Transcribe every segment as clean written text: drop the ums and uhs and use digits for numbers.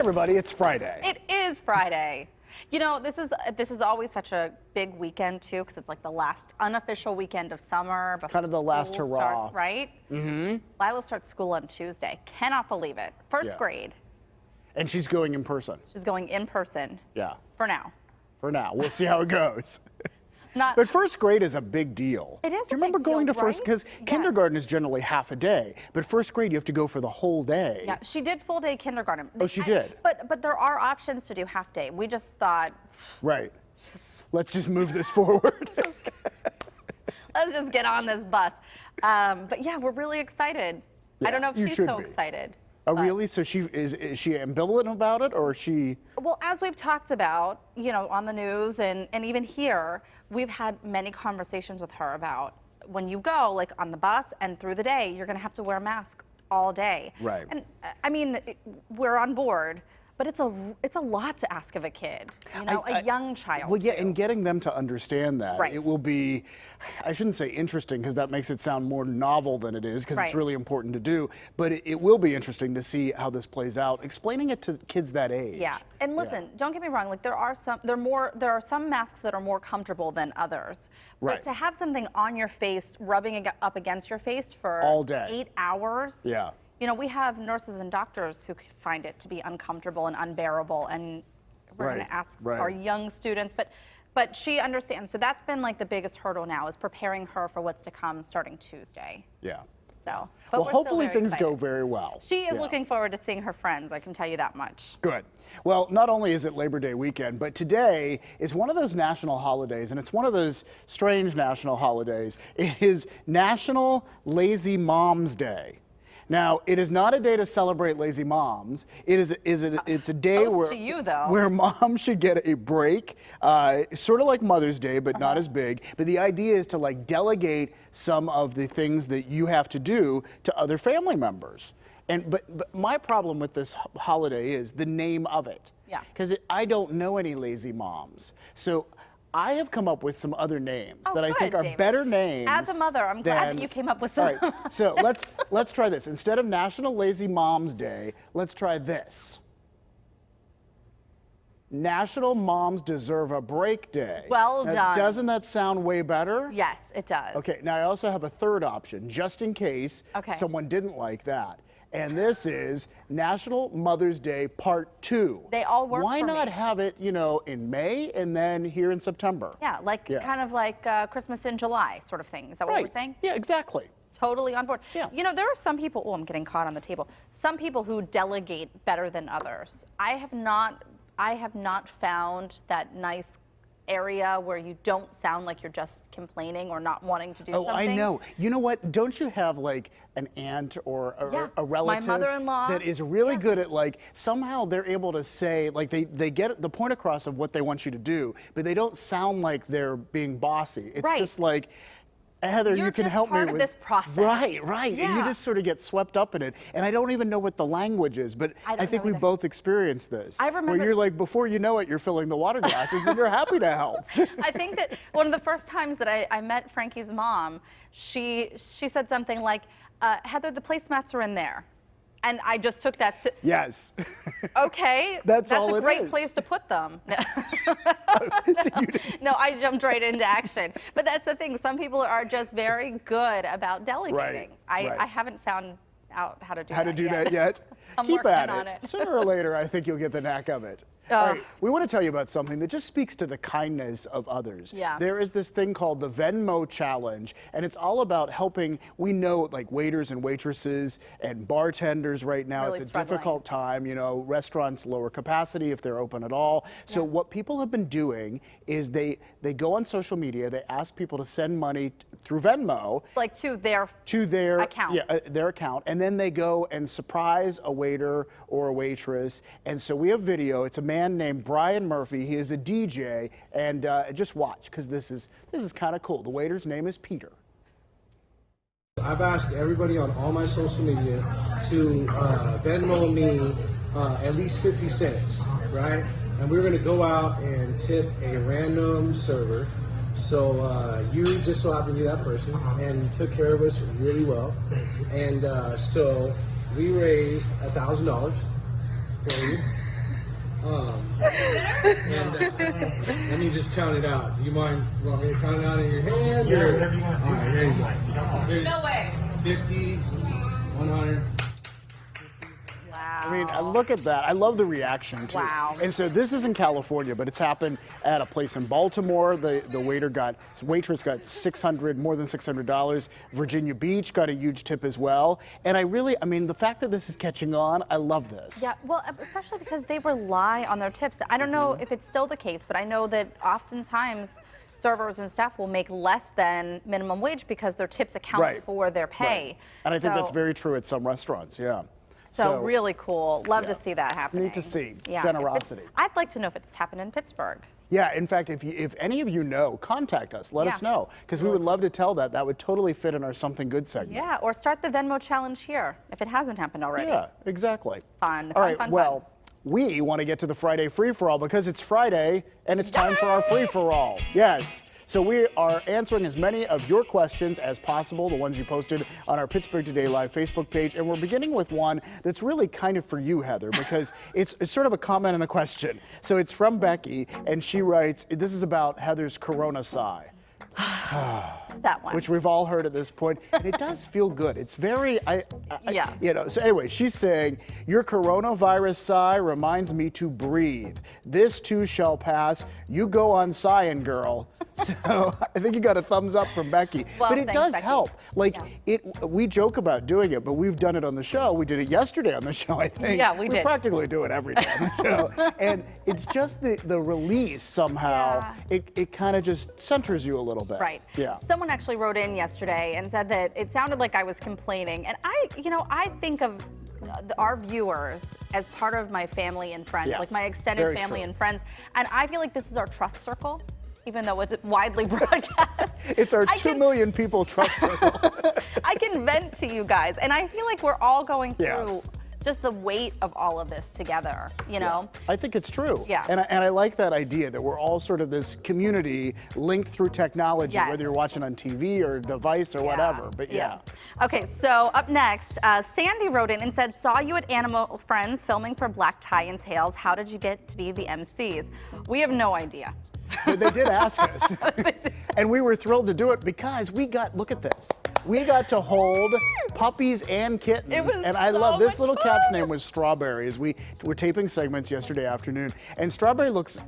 Everybody, it's Friday. It is Friday. You know, this is always such a big weekend too, because it's like the last unofficial weekend of summer. Kind of the last hurrah, starts, right? Mm-hmm. Lila starts school on Tuesday. Cannot believe it. First grade. And she's going in person. She's going in person. Yeah. For now. For now, we'll see how it goes. Not, but first grade is a big deal. It is. Do you remember going to first? Because kindergarten is generally half a day, but first grade you have to go for the whole day. Yeah, she did full day kindergarten. Oh, she did. But there are options to do half day. We just thought. Right. Let's just move this forward. Let's just get on this bus. But yeah, we're really excited. Yeah, I don't know if she's so excited. Oh, really? So is she ambivalent about it, or is she? Well, as we've talked about, you know, on the news and even here, we've had many conversations with her about when you go, like on the bus and through the day, you're going to have to wear a mask all day. Right. And I mean, we're on board. But it's a lot to ask of a kid, you know, a young child. Well, yeah, and getting them to understand that, right. It will be, I shouldn't say interesting because that makes it sound more novel than it is, because it's really important to do. But it will be interesting to see how this plays out, explaining it to kids that age. Yeah, and listen, don't get me wrong. Like there are some masks that are more comfortable than others. Right. But to have something on your face, rubbing it up against your face for all day, 8 hours. Yeah. You know, we have nurses and doctors who find it to be uncomfortable and unbearable, and we're going to ask our young students, but she understands. So that's been like the biggest hurdle now, is preparing her for what's to come starting Tuesday. Yeah. So, well, hopefully things go very well. She is looking forward to seeing her friends, I can tell you that much. Good. Well, not only is it Labor Day weekend, but today is one of those national holidays, and it's one of those strange national holidays. It is National Lazy Moms Day. Now, it is not a day to celebrate lazy moms. It's a day where moms should get a break, sort of like Mother's Day, but not as big. But the idea is to like delegate some of the things that you have to do to other family members. But my problem with this holiday is the name of it. Yeah. Because I don't know any lazy moms. So I have come up with some other names that I think are better names. As a mother, I'm glad that you came up with some. All right, so let's try this. Instead of National Lazy Moms Day, let's try this. National Moms Deserve a Break Day. Well done. Doesn't that sound way better? Yes, it does. Okay, now I also have a third option, just in case someone didn't like that. And this is National Mother's Day Part 2. They all work for me. Why not have it, you know, in May and then here in September? Yeah, kind of like Christmas in July sort of thing. Is that what we're saying? Yeah, exactly. Totally on board. Yeah. You know, there are some people, I'm getting caught on the table. Some people who delegate better than others. I have not found that nice area where you don't sound like you're just complaining or not wanting to do something. Oh, I know. You know what? Don't you have like an aunt or a relative my mother-in-law that is really good at like, somehow they're able to say, like they get the point across of what they want you to do, but they don't sound like they're being bossy. It's just like, Heather, you can help me with this process. Right. Yeah. And you just sort of get swept up in it. And I don't even know what the language is, but I think we both experienced this. I remember, where you're like, before you know it, you're filling the water glasses and you're happy to help. I think that one of the first times that I met Frankie's mom, she said something like, Heather, the placemats are in there. And I just took that. Yes. Okay. That's all a great place to put them. No, I jumped right into action. But that's the thing. Some people are just very good about delegating. I haven't found out how to do that yet. I'm Keep at it. Sooner or later, I think you'll get the knack of it. All right, we want to tell you about something that just speaks to the kindness of others. Yeah. There is this thing called the Venmo Challenge, and it's all about helping. We know, like, waiters and waitresses and bartenders right now, really it's a difficult time. You know, restaurants lower capacity if they're open at all. So what people have been doing is they go on social media, they ask people to send money through Venmo. Like to their account. Yeah, their account. And then they go and surprise a waiter or a waitress. And so we have video. It's a man named Brian Murphy. He is a DJ, and just watch, because this is kind of cool. The waiter's name is Peter. I've asked everybody on all my social media to Venmo me at least 50 cents, right? And we're going to go out and tip a random server. So you just so happened to be that person, and you took care of us really well. And so we raised $1,000 for you. Let me just count it out. You want me to count it out in your hand? Yeah, or? whatever you want. All right, here you go. There's No way. 50, 100. Wow. I mean, look at that. I love the reaction, too. Wow. And so this is in California, but it's happened at a place in Baltimore. The waitress got more than $600. Virginia Beach got a huge tip as well. And I mean, the fact that this is catching on, I love this. Yeah, well, especially because they rely on their tips. I don't know if it's still the case, but I know that oftentimes servers and staff will make less than minimum wage because their tips account for their pay. Right. And I think that's very true at some restaurants, yeah. So really cool. Love to see that happening. Neat to see. Generosity. I'd like to know if it's happened in Pittsburgh. Yeah, in fact, if any of you know, contact us. Let us know, because we would love to tell that. That would totally fit in our Something Good segment. Yeah, or start the Venmo challenge here if it hasn't happened already. Yeah, exactly. Fun. All right, fun. we want to get to the Friday free-for-all because it's Friday and it's time for our free-for-all. Yes. So we are answering as many of your questions as possible, the ones you posted on our Pittsburgh Today Live Facebook page. And we're beginning with one that's really kind of for you, Heather, because it's sort of a comment and a question. So it's from Becky, and she writes, this is about Heather's Corona sigh. That one. Which we've all heard at this point. And it does feel good. It's very, So anyway, she's saying, your coronavirus sigh reminds me to breathe. This too shall pass. You go on sighing, girl. So I think you got a thumbs up from Becky. Well, but it thanks, does Becky. help. We joke about doing it, but we've done it on the show. We did it yesterday on the show, I think. Yeah, we did. Practically do it every day on the show. And it's just the release somehow. Yeah. It kind of just centers you a little bit. Right. Yeah. Someone actually wrote in yesterday and said that it sounded like I was complaining. And I think of our viewers as part of my family and friends, like my extended Very family true. and friends. And I feel like this is our trust circle, even though it's widely broadcast. It's our 2 million people trust circle. I can vent to you guys. And I feel like we're all going through just the weight of all of this together, you know? I think it's true. Yeah. And I like that idea that we're all sort of this community linked through technology, whether you're watching on TV or device or whatever. But Okay, so up next, Sandy wrote in and said, saw you at Animal Friends filming for Black Tie and Tails. How did you get to be the MCs? We have no idea. But they did ask us. And we were thrilled to do it because look at this. We got to hold puppies and kittens. It was and I so love this much little fun. cat's name was Strawberry. As we were taping segments yesterday afternoon. And Strawberry looks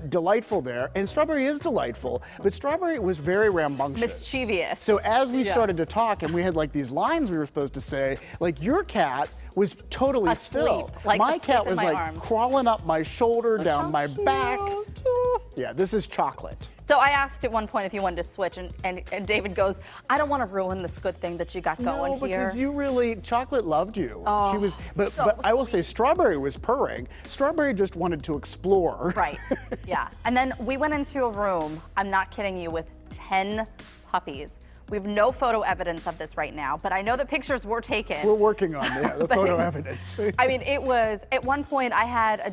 delightful there. And Strawberry is delightful. But Strawberry was very rambunctious. Mischievous. So as we started to talk and we had like these lines we were supposed to say, like your cat was totally Asleep, still. like my asleep cat in was my like arms. crawling up my shoulder, down my back. Cute. Yeah, this is Chocolate. So I asked at one point if you wanted to switch, and David goes, I don't want to ruin this good thing that you got going No, here. because you really, Chocolate loved you. Oh, she was, but so I will say Strawberry was purring. Strawberry just wanted to explore. Right, yeah. And then we went into a room, I'm not kidding you, with 10 puppies. We have no photo evidence of this right now, but I know the pictures were taken. We're working on the photo Thanks. evidence. I mean, it was, at one point I had a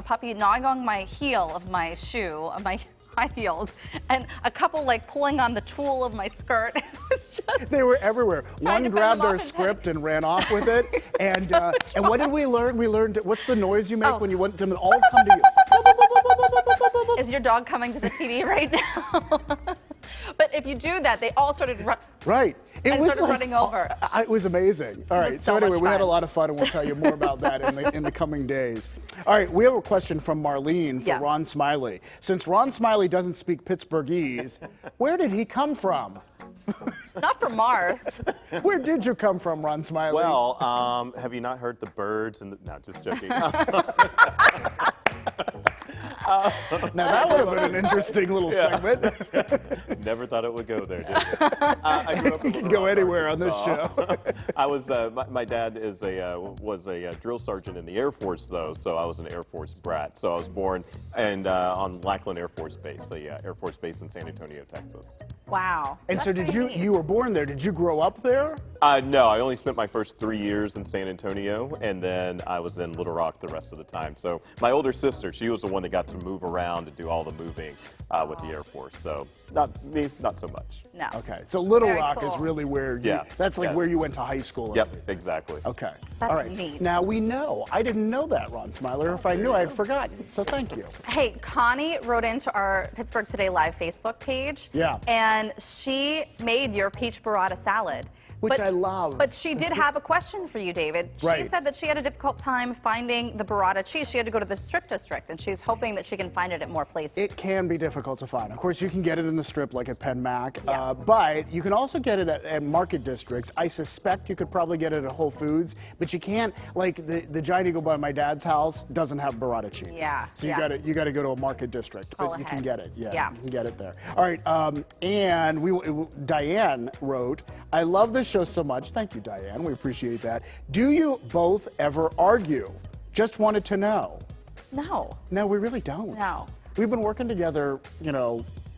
puppy gnawing on my heel of my shoe, of my high heels, and a couple like pulling on the tulle of my skirt. It's just, They were everywhere. Trying One to fend grabbed them our off script and ran off with it. And what did we learn? We learned, what's the noise you make when you want them to all come to you? is your dog coming to the TV right now? But if you do that, they all started Right. It and was started running over. It was amazing. All right. was So so anyway, much we had a fun. lot of fun, and we'll tell you more about that in the coming days. All right. We have a question from Marlene for Ron Smiley. Since Ron Smiley doesn't speak Pittsburghese, where did he come from? Not from Mars. Where did you come from, Ron Smiley? Well, have you not heard the birds and no, just joking. Now that would have been an interesting little segment. Never thought it would go there, did you? I grew up in You can go anywhere on this Arkansas. I was. My dad was a drill sergeant in the Air Force, though, so I was an Air Force brat. So I was born on Lackland Air Force Base, Air Force Base in San Antonio, Texas. Wow. And so That's did you? pretty neat. You were born there. Did you grow up there? No, I only spent my first 3 years in San Antonio, and then I was in Little Rock the rest of the time. So my older sister, she was the one that got to to move around and do all the moving with the Air Force. So not so much. No. Okay, so Little Very Rock is cool. really where you, Yeah, that's like yeah. where you went to high school. and Yep, everything. exactly. Okay. That's All right. neat. Now we know. I didn't know that, Ron Smiler. If I knew, I had forgotten. So thank you. Hey, Connie wrote into our Pittsburgh Today Live Facebook page. Yeah. And she made your peach burrata salad. Which But- I love. But she did have a question for you, David. She Right. said that she had a difficult time finding the burrata cheese. She had to go to the Strip District, and she's hoping that she can find it at more places. It can be difficult to find. Of course, you can get it in the Strip, like at Penn Mac, Yeah. but you can also get it at market districts. I suspect you could probably get it at Whole Foods, but you can't. Like the Giant Eagle by my dad's house doesn't have burrata cheese. Yeah, So you yeah. got to go to a market district, Call but you can ahead. get it. Yeah, Yeah. you can get it there. All right, and Diane wrote, "I love this show so much." Thank you, Diane. We appreciate that. Do you both ever argue? Just wanted to know. No. No, we really don't. No. We've been working together,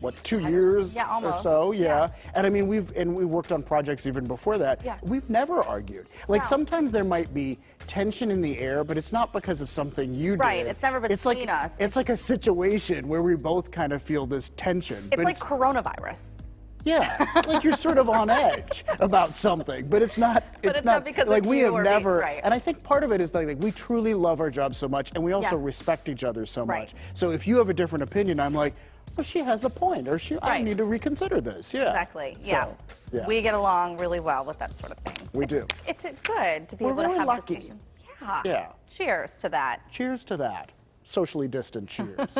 what, 2 years Yeah, or almost. so? Yeah. Yeah. And I mean, we worked on projects even before that. Yeah. We've never argued. Like No. sometimes there might be tension in the air, but it's not because of something you did. Right, it's never between us. It's like a situation where we both kind of feel this tension. It's but like coronavirus. yeah, like you're sort of on edge about something, but it's not. But it's not because of like we you have or me, never. right. And I think part of it is like we truly love our job so much, and we also Yeah. respect each other so Right. much. So if you have a different opinion, I'm like, well, she has a point, or I Right. need to reconsider this. Yeah. Exactly. So, yeah. We get along really well with that sort of thing. We do. It's good to be We're able really to have lucky. discussions. Yeah. Yeah. Cheers to that. Cheers to that. Socially distant cheers.